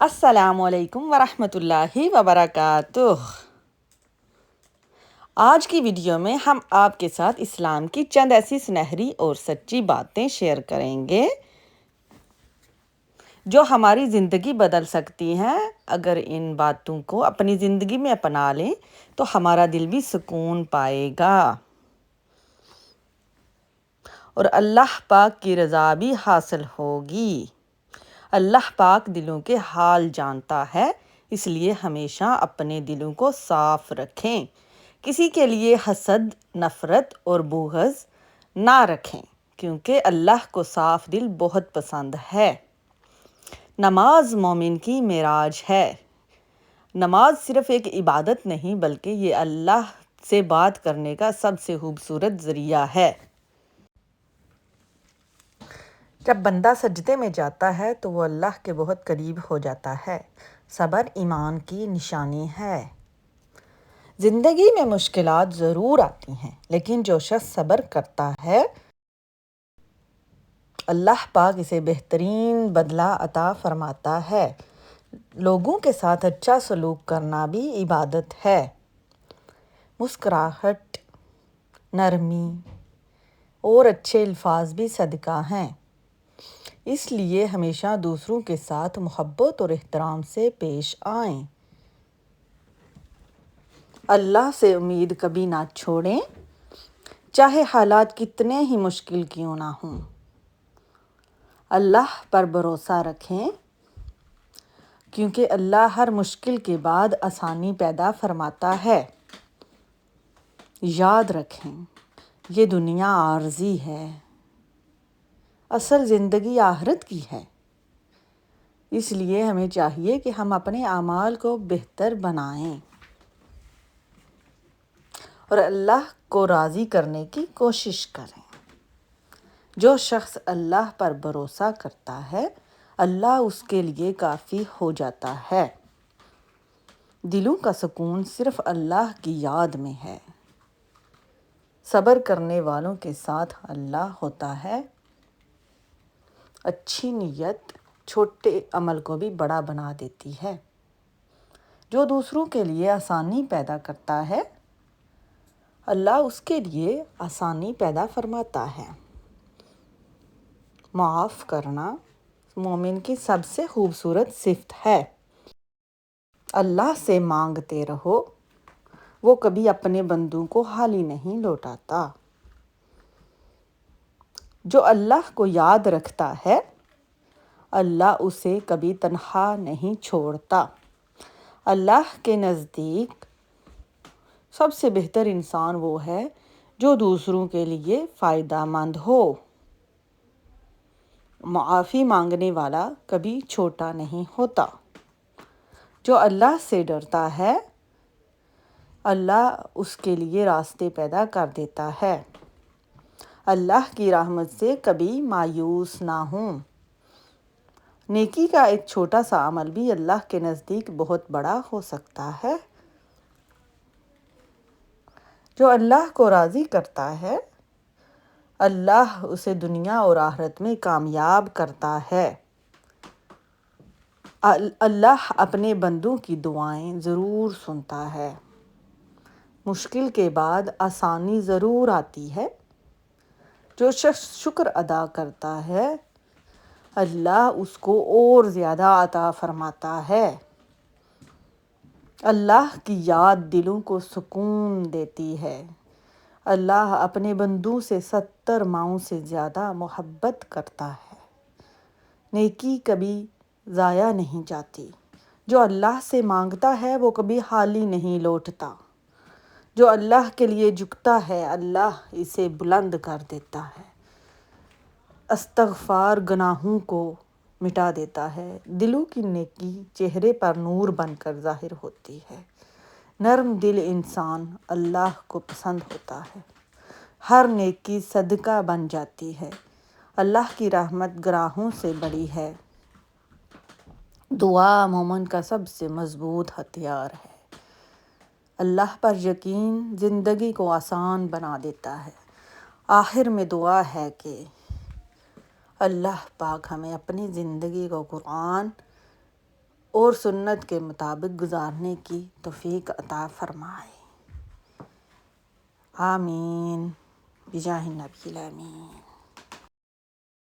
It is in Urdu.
السلام علیکم ورحمۃ اللہ وبرکاتہ۔ آج کی ویڈیو میں ہم آپ کے ساتھ اسلام کی چند ایسی سنہری اور سچی باتیں شیئر کریں گے جو ہماری زندگی بدل سکتی ہیں۔ اگر ان باتوں کو اپنی زندگی میں اپنا لیں تو ہمارا دل بھی سکون پائے گا اور اللہ پاک کی رضا بھی حاصل ہوگی۔ اللہ پاک دلوں کے حال جانتا ہے، اس لیے ہمیشہ اپنے دلوں کو صاف رکھیں۔ کسی کے لیے حسد، نفرت اور بغض نہ رکھیں، کیونکہ اللہ کو صاف دل بہت پسند ہے۔ نماز مومن کی معراج ہے۔ نماز صرف ایک عبادت نہیں بلکہ یہ اللہ سے بات کرنے کا سب سے خوبصورت ذریعہ ہے۔ جب بندہ سجدے میں جاتا ہے تو وہ اللہ کے بہت قریب ہو جاتا ہے۔ صبر ایمان کی نشانی ہے۔ زندگی میں مشکلات ضرور آتی ہیں، لیکن جو شخص صبر کرتا ہے اللہ پاک اسے بہترین بدلہ عطا فرماتا ہے۔ لوگوں کے ساتھ اچھا سلوک کرنا بھی عبادت ہے۔ مسکراہٹ، نرمی اور اچھے الفاظ بھی صدقہ ہیں۔ اس لیے ہمیشہ دوسروں کے ساتھ محبت اور احترام سے پیش آئیں۔ اللہ سے امید کبھی نہ چھوڑیں، چاہے حالات کتنے ہی مشکل کیوں نہ ہوں۔ اللہ پر بھروسہ رکھیں، کیونکہ اللہ ہر مشکل کے بعد آسانی پیدا فرماتا ہے۔ یاد رکھیں، یہ دنیا عارضی ہے، اصل زندگی آخرت کی ہے۔ اس لیے ہمیں چاہیے کہ ہم اپنے اعمال کو بہتر بنائیں اور اللہ کو راضی کرنے کی کوشش کریں۔ جو شخص اللہ پر بھروسہ کرتا ہے، اللہ اس کے لیے کافی ہو جاتا ہے۔ دلوں کا سکون صرف اللہ کی یاد میں ہے۔ صبر کرنے والوں کے ساتھ اللہ ہوتا ہے۔ اچھی نیت چھوٹے عمل کو بھی بڑا بنا دیتی ہے۔ جو دوسروں کے لیے آسانی پیدا کرتا ہے، اللہ اس کے لیے آسانی پیدا فرماتا ہے۔ معاف کرنا مومن کی سب سے خوبصورت صفت ہے۔ اللہ سے مانگتے رہو، وہ کبھی اپنے بندوں کو خالی نہیں لوٹاتا۔ جو اللہ کو یاد رکھتا ہے، اللہ اسے کبھی تنہا نہیں چھوڑتا۔ اللہ کے نزدیک سب سے بہتر انسان وہ ہے جو دوسروں کے لیے فائدہ مند ہو۔ معافی مانگنے والا کبھی چھوٹا نہیں ہوتا۔ جو اللہ سے ڈرتا ہے، اللہ اس کے لیے راستے پیدا کر دیتا ہے۔ اللہ کی رحمت سے کبھی مایوس نہ ہوں۔ نیکی کا ایک چھوٹا سا عمل بھی اللہ کے نزدیک بہت بڑا ہو سکتا ہے۔ جو اللہ کو راضی کرتا ہے، اللہ اسے دنیا اور آخرت میں کامیاب کرتا ہے۔ اللہ اپنے بندوں کی دعائیں ضرور سنتا ہے۔ مشکل کے بعد آسانی ضرور آتی ہے۔ جو شخص شکر ادا کرتا ہے، اللہ اس کو اور زیادہ عطا فرماتا ہے۔ اللہ کی یاد دلوں کو سکون دیتی ہے۔ اللہ اپنے بندوں سے 70 ماؤں سے زیادہ محبت کرتا ہے۔ نیکی کبھی ضائع نہیں جاتی۔ جو اللہ سے مانگتا ہے وہ کبھی خالی نہیں لوٹتا۔ جو اللہ کے لیے جھکتا ہے، اللہ اسے بلند کر دیتا ہے۔ استغفار گناہوں کو مٹا دیتا ہے۔ دلوں کی نیکی چہرے پر نور بن کر ظاہر ہوتی ہے۔ نرم دل انسان اللہ کو پسند ہوتا ہے۔ ہر نیکی صدقہ بن جاتی ہے۔ اللہ کی رحمت گناہوں سے بڑی ہے۔ دعا مومن کا سب سے مضبوط ہتھیار ہے۔ اللہ پر یقین زندگی کو آسان بنا دیتا ہے۔ آخر میں دعا ہے کہ اللہ پاک ہمیں اپنی زندگی کو قرآن اور سنت کے مطابق گزارنے کی توفیق عطا فرمائے۔ آمین بجاہ النبی الامین۔